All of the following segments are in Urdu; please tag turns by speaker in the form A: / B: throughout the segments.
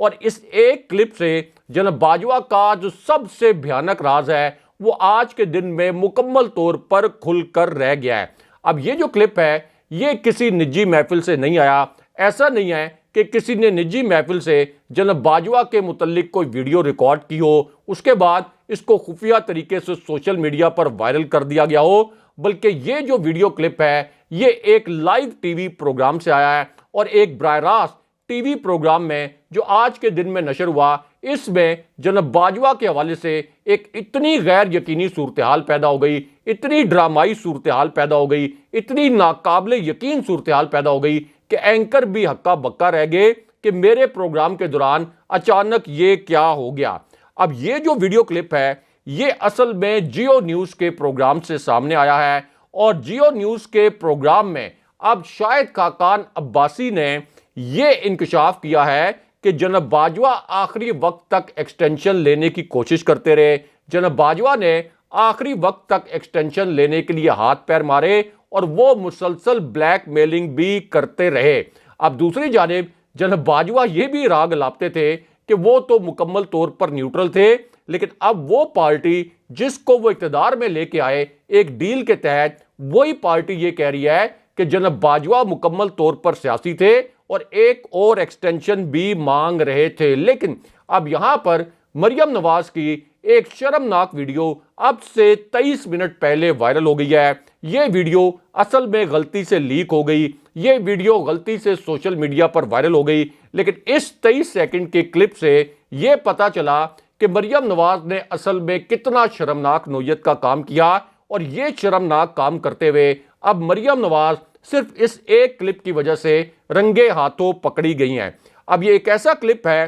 A: اور اس ایک کلپ سے جناب باجوہ کا جو سب سے بھیانک راز ہے وہ آج کے دن میں مکمل طور پر کھل کر رہ گیا ہے۔ اب یہ جو کلپ ہے یہ کسی نجی محفل سے نہیں آیا، ایسا نہیں ہے کہ کسی نے نجی محفل سے جناب باجوہ کے متعلق کوئی ویڈیو ریکارڈ کی ہو، اس کے بعد اس کو خفیہ طریقے سے سوشل میڈیا پر وائرل کر دیا گیا ہو، بلکہ یہ جو ویڈیو کلپ ہے یہ ایک لائیو ٹی وی پروگرام سے آیا ہے، اور ایک براہ راست ٹی وی پروگرام میں جو آج کے دن میں نشر ہوا، اس میں جناب باجوہ کے حوالے سے ایک اتنی غیر یقینی صورتحال پیدا ہو گئی، اتنی ڈرامائی صورتحال پیدا ہو گئی، اتنی ناقابل یقین صورتحال پیدا ہو گئی کہ اینکر بھی ہکا بکا رہ گئے کہ میرے پروگرام کے دوران اچانک یہ کیا ہو گیا۔ اب یہ جو ویڈیو کلپ ہے یہ اصل میں جیو نیوز کے پروگرام سے سامنے آیا ہے، اور جیو نیوز کے پروگرام میں اب شاہد خاقان عباسی نے یہ انکشاف کیا ہے کہ جناب باجوہ آخری وقت تک ایکسٹینشن لینے کی کوشش کرتے رہے، جناب باجوہ نے آخری وقت تک ایکسٹینشن لینے کے لیے ہاتھ پیر مارے، اور وہ مسلسل بلیک میلنگ بھی کرتے رہے۔ اب دوسری جانب جناب باجوہ یہ بھی راگ لاپتے تھے کہ وہ تو مکمل طور پر نیوٹرل تھے، لیکن اب وہ پارٹی جس کو وہ اقتدار میں لے کے آئے ایک ڈیل کے تحت، وہی پارٹی یہ کہہ رہی ہے کہ جناب باجوہ مکمل طور پر سیاسی تھے اور ایک اور ایکسٹینشن بھی مانگ رہے تھے۔ لیکن اب یہاں پر مریم نواز کی ایک شرمناک ویڈیو اب سے 23 منٹ پہلے وائرل ہو گئی ہے۔ یہ ویڈیو اصل میں غلطی سے لیک ہو گئی، یہ ویڈیو غلطی سے سوشل میڈیا پر وائرل ہو گئی، لیکن اس 23 سیکنڈ کے کلپ سے یہ پتا چلا کہ مریم نواز نے اصل میں کتنا شرمناک نوعیت کا کام کیا، اور یہ شرمناک کام کرتے ہوئے اب مریم نواز صرف اس ایک کلپ کی وجہ سے رنگے ہاتھوں پکڑی گئی ہیں۔ اب یہ ایک ایسا کلپ ہے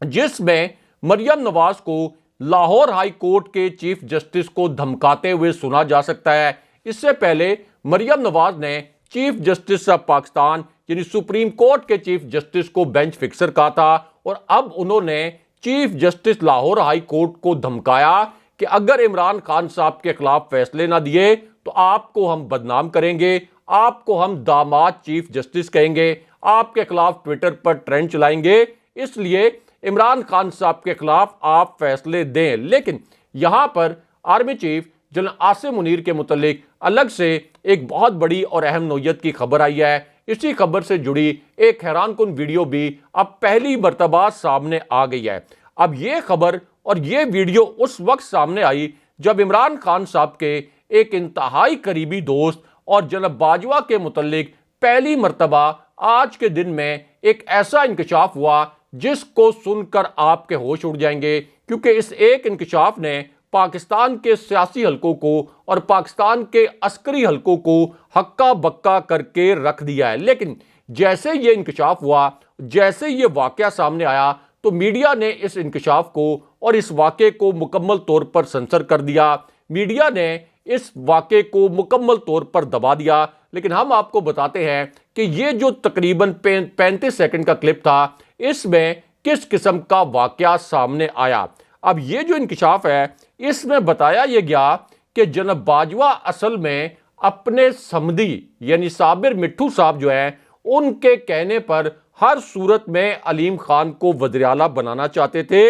A: جس میں مریم نواز کو لاہور ہائی کورٹ کے چیف جسٹس کو دھمکاتے ہوئے سنا جا سکتا ہے۔ اس سے پہلے مریم نواز نے چیف جسٹس آف پاکستان یعنی سپریم کورٹ کے چیف جسٹس کو بینچ فکسر کہا تھا، اور اب انہوں نے chief justice Lahore high court کو دھمکایا کہ اگر عمران خان صاحب کے خلاف فیصلے نہ دیے تو آپ کو ہم بدنام کریں گے، آپ کو ہم داماد چیف جسٹس کہیں گے، آپ کے خلاف ٹویٹر پر ٹرینڈ چلائیں گے، اس لیے عمران خان صاحب کے خلاف آپ فیصلے دیں۔ لیکن یہاں پر army chief general Asim Munir کے متعلق الگ سے ایک بہت بڑی اور اہم نوعیت کی خبر آئی ہے۔ اسی خبر سے جڑی ایک حیران کن ویڈیو بھی اب پہلی مرتبہ سامنے آ گئی ہے۔ اب یہ خبر اور یہ ویڈیو اس وقت سامنے آئی جب عمران خان صاحب کے ایک انتہائی قریبی دوست اور جناب باجوہ کے متعلق پہلی مرتبہ آج کے دن میں ایک ایسا انکشاف ہوا جس کو سن کر آپ کے ہوش اڑ جائیں گے، کیونکہ اس ایک انکشاف نے پاکستان کے سیاسی حلقوں کو اور پاکستان کے عسکری حلقوں کو ہکا بکا کر کے رکھ دیا ہے۔ لیکن جیسے یہ انکشاف ہوا، جیسے یہ واقعہ سامنے آیا، تو میڈیا نے اس انکشاف کو اور اس واقعے کو مکمل طور پر سنسر کر دیا، میڈیا نے اس واقعے کو مکمل طور پر دبا دیا۔ لیکن ہم آپ کو بتاتے ہیں کہ یہ جو تقریباً 35 سیکنڈ کا کلپ تھا، اس میں کس قسم کا واقعہ سامنے آیا۔ اب یہ جو انکشاف ہے اس میں بتایا یہ گیا کہ جناب باجوہ اصل میں اپنے سمدھی یعنی صابر مٹھو صاحب جو ہیں ان کے کہنے پر ہر صورت میں علیم خان کو وزیر اعلیٰ بنانا چاہتے تھے،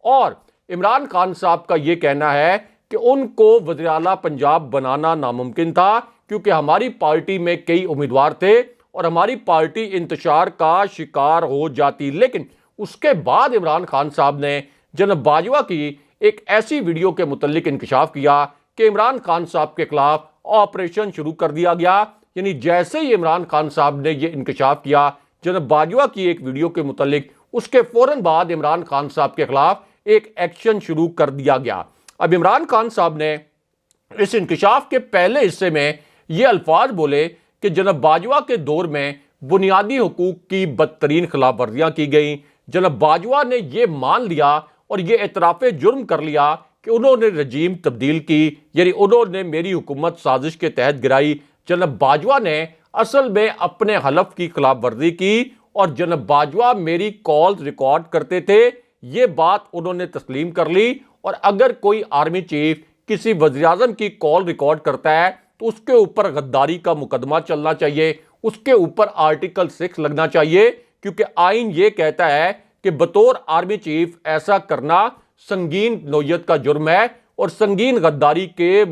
A: اور عمران خان صاحب کا یہ کہنا ہے کہ ان کو وزیر اعلیٰ پنجاب بنانا ناممکن تھا، کیونکہ ہماری پارٹی میں کئی امیدوار تھے اور ہماری پارٹی انتشار کا شکار ہو جاتی۔ لیکن اس کے بعد عمران خان صاحب نے جناب باجوہ کی ایک ایسی ویڈیو کے متعلق انکشاف کیا کہ عمران خان صاحب کے خلاف آپریشن شروع کر دیا گیا۔ یعنی جیسے ہی عمران خان صاحب نے یہ انکشاف کیا جناب باجوہ کی ایک ویڈیو کے متعلق، اس کے فوراً بعد عمران خان صاحب کے خلاف ایک ایکشن شروع کر دیا گیا۔ اب عمران خان صاحب نے اس انکشاف کے پہلے حصے میں یہ الفاظ بولے کہ جناب باجوہ کے دور میں بنیادی حقوق کی بدترین خلاف ورزیاں کی گئیں۔ جناب باجوہ نے یہ مان لیا اور یہ اعتراف جرم کر لیا کہ انہوں نے رجیم تبدیل کی، یعنی انہوں نے میری حکومت سازش کے تحت گرائی۔ جناب باجوہ نے اصل میں اپنے حلف کی خلاف ورزی کی، اور جناب باجوہ میری کالز ریکارڈ کرتے تھے، یہ بات انہوں نے تسلیم کر لی۔ اور اگر کوئی آرمی چیف کسی وزیر اعظم کی کال ریکارڈ کرتا ہے تو اس کے اوپر غداری کا مقدمہ چلنا چاہیے، اس کے اوپر آرٹیکل 6 لگنا چاہیے، کیونکہ آئین یہ کہتا ہے کہ بطور آرمی چیف ایسا کرنا سنگین نوعیت کا جرم ہے اور سنگین غداری کے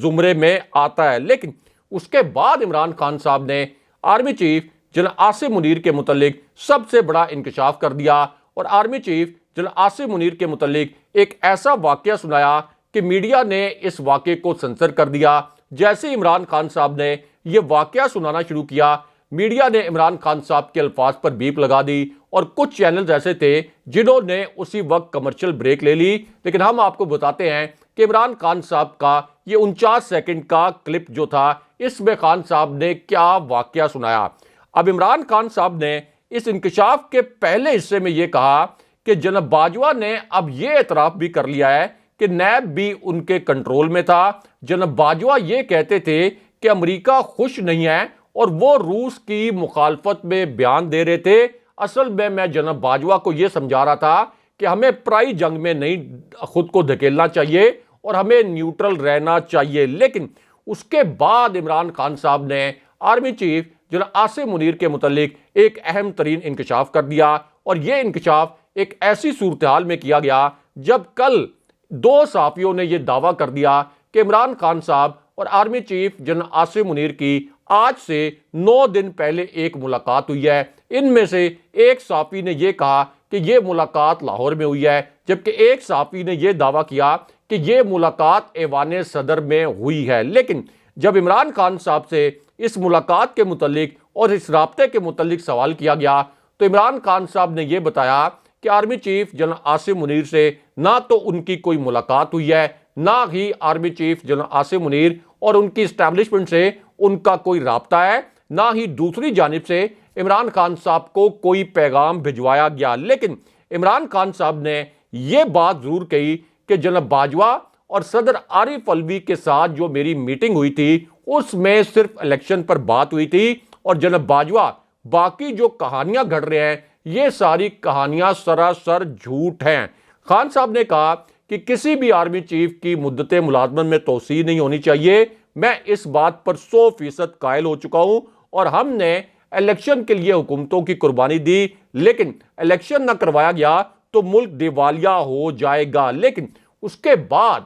A: زمرے میں آتا ہے، لیکن اس کے بعد عمران خان صاحب نے army chief general Asim Munir کے متعلق سب سے بڑا انکشاف کر دیا اور army chief general Asim Munir کے متعلق ایک ایسا واقعہ سنایا کہ میڈیا نے اس واقعے کو سنسر کر دیا۔ جیسے عمران خان صاحب نے یہ واقعہ سنانا شروع کیا، میڈیا نے عمران خان صاحب کے الفاظ پر بیپ لگا دی اور کچھ چینلز ایسے تھے جنہوں نے اسی وقت کمرشل بریک لے لی۔ لیکن ہم آپ کو بتاتے ہیں کہ عمران خان صاحب کا یہ 49 سیکنڈ کا کلپ جو تھا، اس میں خان صاحب نے کیا واقعہ سنایا۔ اب عمران خان صاحب نے اس انکشاف کے پہلے حصے میں یہ کہا کہ جناب باجوہ نے اب یہ اعتراف بھی کر لیا ہے کہ نیب بھی ان کے کنٹرول میں تھا۔ جناب باجوہ یہ کہتے تھے کہ امریکہ خوش نہیں ہے اور وہ روس کی مخالفت میں بیان دے رہے تھے۔ اصل میں جناب باجوہ کو یہ سمجھا رہا تھا کہ ہمیں پرائی جنگ میں نہیں خود کو دھکیلنا چاہیے اور ہمیں نیوٹرل رہنا چاہیے۔ لیکن اس کے بعد عمران خان صاحب نے army chief general Asim Munir کے متعلق ایک اہم ترین انکشاف کر دیا، اور یہ انکشاف ایک ایسی صورتحال میں کیا گیا جب کل 2 صحافیوں نے یہ دعویٰ کر دیا کہ عمران خان صاحب اور army chief general Asim Munir کی آج سے 9 دن پہلے ایک ملاقات ہوئی ہے۔ ان میں سے ایک صحافی نے یہ کہا کہ یہ ملاقات لاہور میں ہوئی ہے، جبکہ ایک صحافی نے یہ دعویٰ کیا کہ یہ ملاقات ایوان صدر میں ہوئی ہے۔ لیکن جب عمران خان صاحب سے اس ملاقات کے متعلق اور اس رابطے کے متعلق سوال کیا گیا تو عمران خان صاحب نے یہ بتایا کہ army chief general Asim Munir سے نہ تو ان کی کوئی ملاقات ہوئی ہے، نہ ہی army chief general Asim Munir اور ان کی اسٹیبلشمنٹ سے ان کا کوئی رابطہ ہے، نہ ہی دوسری جانب سے عمران خان صاحب کو کوئی پیغام بھجوایا گیا۔ لیکن عمران خان صاحب نے یہ بات ضرور کہی کہ جناب باجوہ اور صدر عارف علوی کے ساتھ جو میری میٹنگ ہوئی تھی اس میں صرف الیکشن پر بات ہوئی تھی، اور جناب باجوہ باقی جو کہانیاں گھڑ رہے ہیں یہ ساری کہانیاں سراسر جھوٹ ہیں۔ خان صاحب نے کہا کہ کسی بھی آرمی چیف کی مدت ملازمت میں توسیع نہیں ہونی چاہیے۔ میں اس بات پر 100% قائل ہو چکا ہوں، اور ہم نے الیکشن کے لیے حکومتوں کی قربانی دی، لیکن الیکشن نہ کروایا گیا تو ملک دیوالیہ ہو جائے گا۔ لیکن اس کے بعد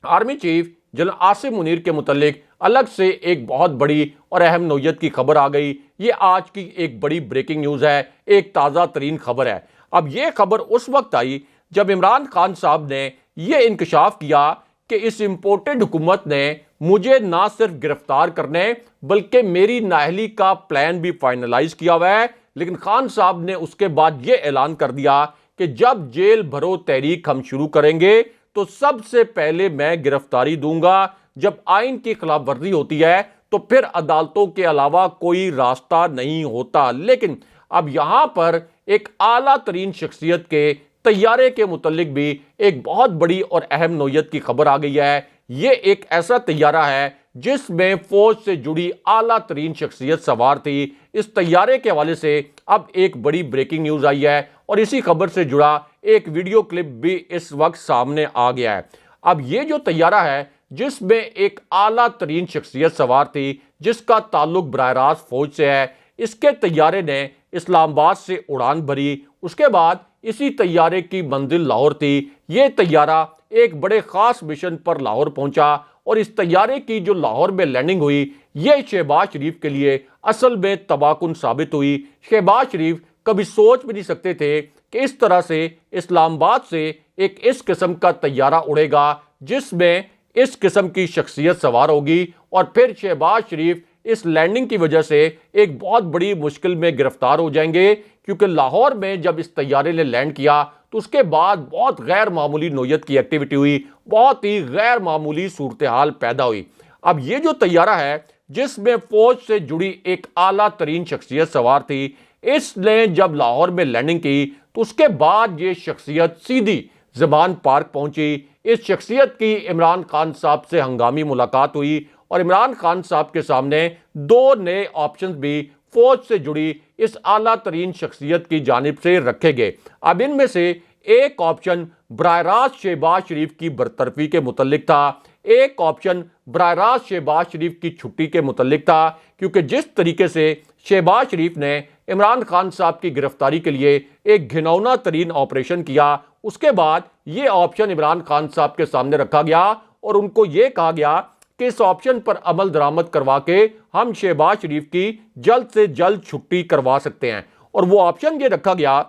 A: army chief general Asim Munir کے متعلق الگ سے ایک بہت بڑی اور اہم نوعیت کی خبر آ گئی۔ یہ آج کی ایک بڑی بریکنگ نیوز ہے، ایک تازہ ترین خبر ہے۔ اب یہ خبر اس وقت آئی جب عمران خان صاحب نے یہ انکشاف کیا کہ اس امپورٹڈ حکومت نے مجھے نہ صرف گرفتار کرنے بلکہ میری نااہلی کا پلان بھی فائنلائز کیا ہوا ہے۔ لیکن خان صاحب نے اس کے بعد یہ اعلان کر دیا کہ جب جیل بھرو تحریک ہم شروع کریں گے تو سب سے پہلے میں گرفتاری دوں گا۔ جب آئین کی خلاف ورزی ہوتی ہے تو پھر عدالتوں کے علاوہ کوئی راستہ نہیں ہوتا۔ لیکن اب یہاں پر ایک اعلیٰ ترین شخصیت کے طیارے کے متعلق بھی ایک بہت بڑی اور اہم نوعیت کی خبر آ گئی ہے۔ یہ ایک ایسا طیارہ ہے جس میں فوج سے جڑی اعلیٰ ترین شخصیت سوار تھی۔ اس طیارے کے حوالے سے اب ایک بڑی بریکنگ نیوز آئی ہے، اور اسی خبر سے جڑا ایک ویڈیو کلپ بھی اس وقت سامنے آ گیا ہے۔ اب یہ جو طیارہ ہے جس میں ایک اعلیٰ ترین شخصیت سوار تھی جس کا تعلق براہ راست فوج سے ہے، اس کے طیارے نے اسلام آباد سے اڑان بھری۔ اس کے بعد اسی طیارے کی منزل لاہور تھی۔ یہ طیارہ ایک بڑے خاص مشن پر لاہور پہنچا، اور اس طیارے کی جو لاہور میں لینڈنگ ہوئی یہ شہباز شریف کے لیے اصل میں تباہ کن ثابت ہوئی۔ شہباز شریف کبھی سوچ بھی نہیں سکتے تھے کہ اس طرح سے اسلام آباد سے ایک اس قسم کا طیارہ اڑے گا جس میں اس قسم کی شخصیت سوار ہوگی، اور پھر شہباز شریف اس لینڈنگ کی وجہ سے ایک بہت بڑی مشکل میں گرفتار ہو جائیں گے، کیونکہ لاہور میں جب اس طیارے نے لینڈ کیا تو اس کے بعد بہت غیر معمولی نوعیت کی ایکٹیویٹی ہوئی، بہت ہی غیر معمولی صورتحال پیدا ہوئی۔ اب یہ جو طیارہ ہے جس میں فوج سے جڑی ایک اعلیٰ ترین شخصیت سوار تھی، اس نے جب لاہور میں لینڈنگ کی تو اس کے بعد یہ شخصیت سیدھی زمان پارک پہنچی۔ اس شخصیت کی عمران خان صاحب سے ہنگامی ملاقات ہوئی، اور عمران خان صاحب کے سامنے 2 نئے آپشنز بھی فوج سے جڑی اس اعلیٰ ترین شخصیت کی جانب سے رکھے گئے۔ اب ان میں سے ایک آپشن براہ راست شہباز شریف کی برطرفی کے متعلق تھا، ایک آپشن براہ راست شہباز شریف کی چھٹی کے متعلق تھا، کیونکہ جس طریقے سے شہباز شریف نے عمران خان صاحب کی گرفتاری کے لیے ایک گھناؤنا ترین آپریشن کیا، اس کے بعد یہ آپشن عمران خان صاحب کے سامنے رکھا گیا اور ان کو یہ کہا گیا کہ اس آپشن پر عمل درآمد کروا کے ہم شہباز شریف کی جلد سے جلد چھٹی کروا سکتے ہیں۔ اور وہ آپشن یہ رکھا گیا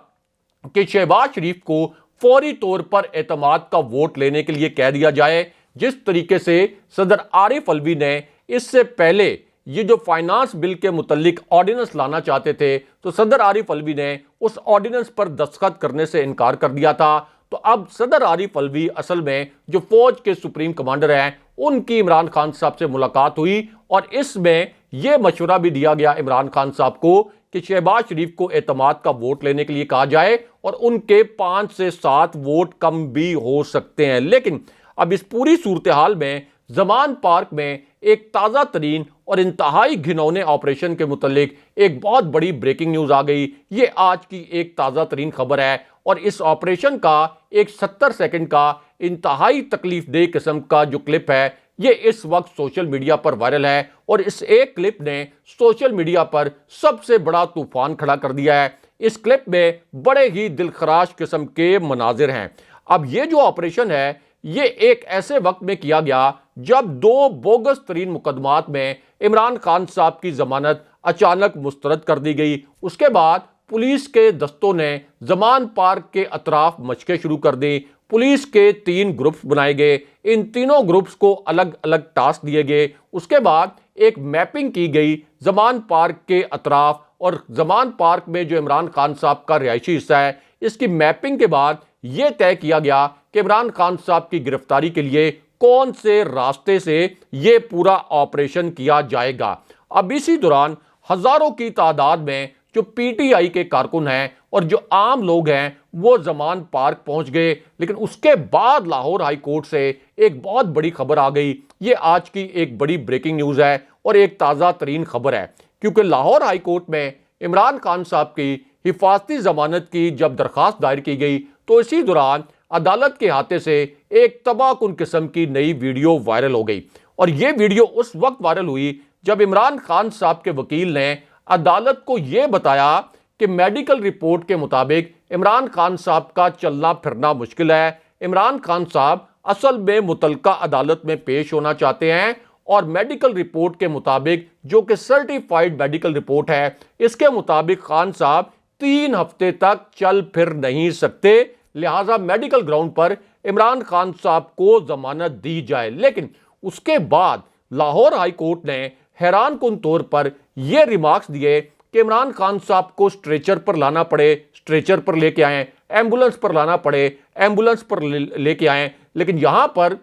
A: کہ شہباز شریف کو فوری طور پر اعتماد کا ووٹ لینے کے لیے کہہ دیا جائے، جس طریقے سے صدر عارف علوی نے اس سے پہلے یہ جو فائنانس بل کے متعلق آرڈیننس لانا چاہتے تھے تو صدر عارف علوی نے اس آرڈیننس پر دستخط کرنے سے انکار کر دیا تھا۔ تو اب صدر عارف علوی اصل میں جو فوج کے سپریم کمانڈر ہیں ان کی عمران خان صاحب سے ملاقات ہوئی اور اس میں یہ مشورہ بھی دیا گیا عمران خان صاحب کو کہ شہباز شریف کو اعتماد کا ووٹ لینے کے لیے کہا جائے اور ان کے 5 سے 7 ووٹ کم بھی ہو سکتے ہیں۔ لیکن اب اس پوری صورتحال میں زمان پارک میں ایک تازہ ترین اور انتہائی گھنونے آپریشن کے متعلق ایک بہت بڑی بریکنگ نیوز آ گئی۔ یہ آج کی ایک تازہ ترین خبر ہے اور اس آپریشن کا ایک 70 سیکنڈ کا انتہائی تکلیف دہ قسم کا جو کلپ ہے یہ اس وقت سوشل میڈیا پر وائرل ہے اور اس ایک کلپ نے سوشل میڈیا پر سب سے بڑا طوفان کھڑا کر دیا ہے۔ اس کلپ میں بڑے ہی دلخراش قسم کے مناظر ہیں۔ اب یہ جو آپریشن ہے یہ ایک ایسے وقت میں کیا گیا جب 2 بوگس ترین مقدمات میں عمران خان صاحب کی ضمانت اچانک مسترد کر دی گئی۔ اس کے بعد پولیس کے دستوں نے زمان پارک کے اطراف مشقیں شروع کر دی۔ پولیس کے 3 گروپس بنائے گئے، ان تینوں گروپس کو الگ الگ ٹاسک دیے گئے۔ اس کے بعد ایک میپنگ کی گئی زمان پارک کے اطراف اور زمان پارک میں جو عمران خان صاحب کا رہائشی حصہ ہے اس کی میپنگ کے بعد یہ طے کیا گیا کہ عمران خان صاحب کی گرفتاری کے لیے کون سے راستے سے یہ پورا آپریشن کیا جائے گا۔ اب اسی دوران ہزاروں کی تعداد میں جو پی ٹی آئی کے کارکن ہیں اور جو عام لوگ ہیں وہ زمان پارک پہنچ گئے، لیکن اس کے بعد لاہور ہائی کورٹ سے ایک بہت بڑی خبر آ گئی۔ یہ آج کی ایک بڑی بریکنگ نیوز ہے اور ایک تازہ ترین خبر ہے، کیونکہ لاہور ہائی کورٹ میں عمران خان صاحب کی حفاظتی ضمانت کی جب درخواست دائر کی گئی تو اسی دوران عدالت کے ہاتھے سے ایک تباہ کن قسم کی نئی ویڈیو وائرل ہو گئی اور یہ ویڈیو اس وقت وائرل ہوئی جب عمران خان صاحب کے وکیل نے عدالت کو یہ بتایا کہ میڈیکل رپورٹ کے مطابق عمران خان صاحب کا چلنا پھرنا مشکل ہے۔ عمران خان صاحب اصل میں متعلقہ عدالت میں پیش ہونا چاہتے ہیں اور میڈیکل رپورٹ کے مطابق جو کہ سرٹیفائیڈ میڈیکل رپورٹ ہے اس کے مطابق خان صاحب 3 ہفتے تک چل پھر نہیں سکتے، لہٰذا میڈیکل گراؤنڈ پر عمران خان صاحب کو ضمانت دی جائے۔ لیکن اس کے بعد لاہور ہائی کورٹ نے حیران کن طور پر یہ ریمارکس دیے کہ عمران خان صاحب کو اسٹریچر پر لانا پڑے، اسٹریچر پر لے کے آئیں، ایمبولنس پر لانا پڑے، ایمبولنس پر لے کے آئیں۔ لیکن یہاں پر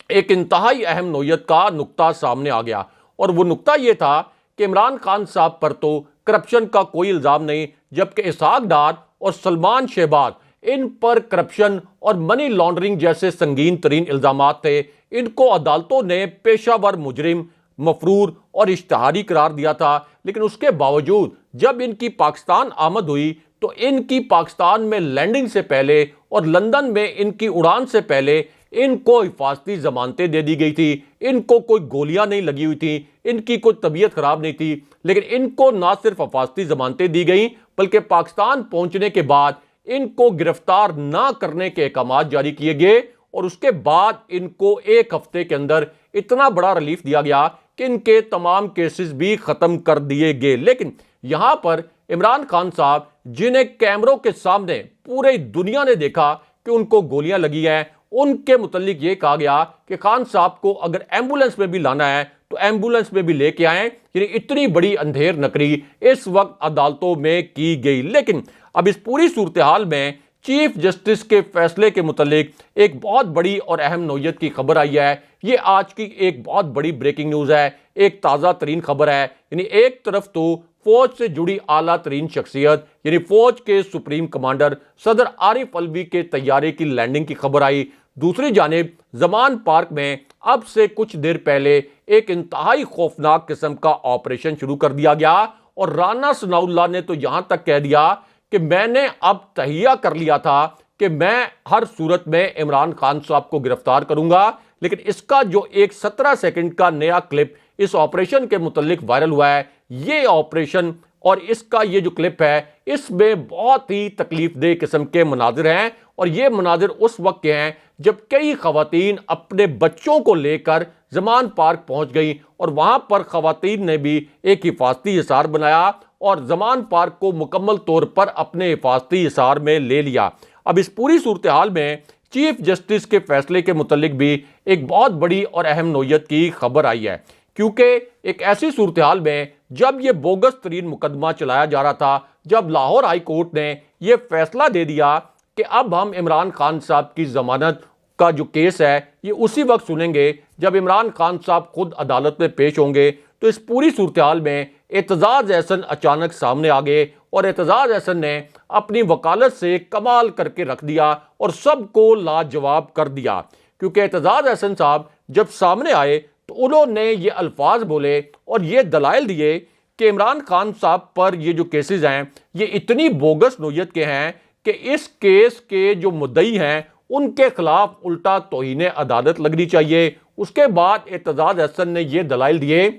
A: ایک انتہائی اہم نوعیت کا نقطہ سامنے آ گیا اور وہ نقطہ یہ تھا کہ عمران خان صاحب پر تو کرپشن کا کوئی الزام نہیں، جبکہ اسحاق ڈار اور سلمان شہباز ان پر کرپشن اور منی لانڈرنگ جیسے سنگین ترین الزامات تھے۔ ان کو عدالتوں نے پیشہ ور مجرم، مفرور اور اشتہاری قرار دیا تھا، لیکن اس کے باوجود جب ان کی پاکستان آمد ہوئی تو ان کی پاکستان میں لینڈنگ سے پہلے اور لندن میں ان کی اڑان سے پہلے ان کو حفاظتی ضمانتیں دے دی گئی تھی، ان کو کوئی گولیاں نہیں لگی ہوئی تھیں، ان کی کوئی طبیعت خراب نہیں تھی، لیکن ان کو نہ صرف حفاظتی ضمانتیں دی گئیں بلکہ پاکستان پہنچنے کے بعد ان کو گرفتار نہ کرنے کے احکامات جاری کیے گئے اور اس کے بعد ان کو 1 ہفتے کے اندر اتنا بڑا ریلیف دیا گیا کہ ان کے تمام کیسز بھی ختم کر دیے گئے۔ لیکن یہاں پر عمران خان صاحب جنہیں کیمروں کے سامنے پوری دنیا نے دیکھا کہ ان کو گولیاں لگی ہیں، ان کے متعلق یہ کہا گیا کہ خان صاحب کو اگر ایمبولنس میں بھی لانا ہے تو ایمبولنس میں بھی لے کے آئیں، یعنی اتنی بڑی اندھیر نکری اس وقت عدالتوں میں کی گئی۔ لیکن اب اس پوری صورتحال میں چیف جسٹس کے فیصلے کے متعلق ایک بہت بڑی اور اہم نوعیت کی خبر آئی ہے۔ یہ آج کی ایک بہت بڑی بریکنگ نیوز ہے، ایک تازہ ترین خبر ہے۔ یعنی ایک طرف تو فوج سے جڑی اعلیٰ ترین شخصیت یعنی فوج کے سپریم کمانڈر صدر عارف علوی کے طیارے کی لینڈنگ کی خبر آئی، دوسری جانب زمان پارک میں اب سے کچھ دیر پہلے ایک انتہائی خوفناک قسم کا آپریشن شروع کر دیا گیا اور رانا ثناء اللہ نے تو یہاں تک کہہ دیا کہ میں نے اب تہیہ کر لیا تھا کہ میں ہر صورت میں عمران خان صاحب کو گرفتار کروں گا، لیکن اس کا جو ایک 17 سیکنڈ کا نیا کلپ اس آپریشن کے متعلق وائرل ہوا ہے، یہ آپریشن اور اس کا یہ جو کلپ ہے، اس میں بہت ہی تکلیف دہ قسم کے مناظر ہیں، اور یہ مناظر اس وقت کے ہیں جب کئی خواتین اپنے بچوں کو لے کر زمان پارک پہنچ گئیں، اور وہاں پر خواتین نے بھی ایک حفاظتی حصار بنایا اور زمان پارک کو مکمل طور پر اپنے حفاظتی حصار میں لے لیا۔ اب اس پوری صورتحال میں چیف جسٹس کے فیصلے کے متعلق بھی ایک بہت بڑی اور اہم نوعیت کی خبر آئی ہے، کیونکہ ایک ایسی صورتحال میں جب یہ بوگس ترین مقدمہ چلایا جا رہا تھا، جب لاہور ہائی کورٹ نے یہ فیصلہ دے دیا کہ اب ہم عمران خان صاحب کی ضمانت کا جو کیس ہے یہ اسی وقت سنیں گے جب عمران خان صاحب خود عدالت میں پیش ہوں گے، تو اس پوری صورتحال میں اعتزاز احسن اچانک سامنے آ گئے، اور اعتزاز احسن نے اپنی وکالت سے کمال کر کے رکھ دیا اور سب کو لاجواب کر دیا، کیونکہ اعتزاز احسن صاحب جب سامنے آئے تو انہوں نے یہ الفاظ بولے اور یہ دلائل دیے کہ عمران خان صاحب پر یہ جو کیسز ہیں یہ اتنی بوگس نوعیت کے ہیں کہ اس کیس کے جو مدعی ہیں ان کے خلاف الٹا توہین عدالت لگنی چاہیے۔ اس کے بعد اعتزاز احسن نے یہ دلائل دیے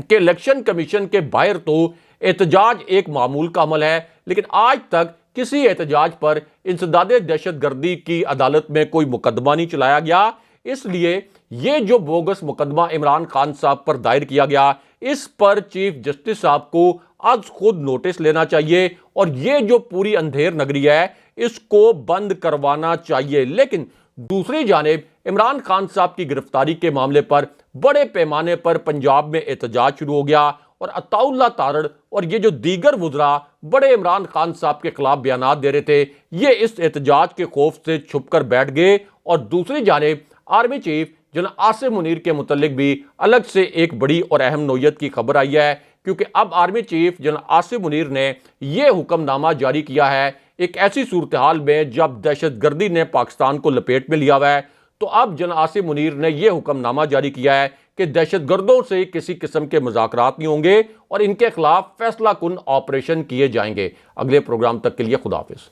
A: کہ الیکشن کمیشن کے باہر تو احتجاج ایک معمول کا عمل ہے، لیکن آج تک کسی احتجاج پر انسداد دہشت گردی کی عدالت میں کوئی مقدمہ نہیں چلایا گیا، اس لیے یہ جو بوگس مقدمہ عمران خان صاحب پر دائر کیا گیا اس پر چیف جسٹس صاحب کو آج خود نوٹس لینا چاہیے، اور یہ جو پوری اندھیر نگری ہے اس کو بند کروانا چاہیے۔ لیکن دوسری جانب عمران خان صاحب کی گرفتاری کے معاملے پر بڑے پیمانے پر پنجاب میں احتجاج شروع ہو گیا، اور عطا اللہ تارڑ اور یہ جو دیگر وزراء بڑے عمران خان صاحب کے خلاف بیانات دے رہے تھے، یہ اس احتجاج کے خوف سے چھپ کر بیٹھ گئے۔ اور دوسری جانب army chief general Asim Munir کے متعلق بھی الگ سے ایک بڑی اور اہم نوعیت کی خبر آئی ہے، کیونکہ اب army chief general Asim Munir نے یہ حکم نامہ جاری کیا ہے ایک ایسی صورتحال میں جب دہشت گردی نے پاکستان کو لپیٹ میں لیا ہوا ہے، تو اب جنرل عاصم منیر نے یہ حکم نامہ جاری کیا ہے کہ دہشت گردوں سے کسی قسم کے مذاکرات نہیں ہوں گے اور ان کے خلاف فیصلہ کن آپریشن کیے جائیں گے۔ اگلے پروگرام تک کے لیے خدا حافظ۔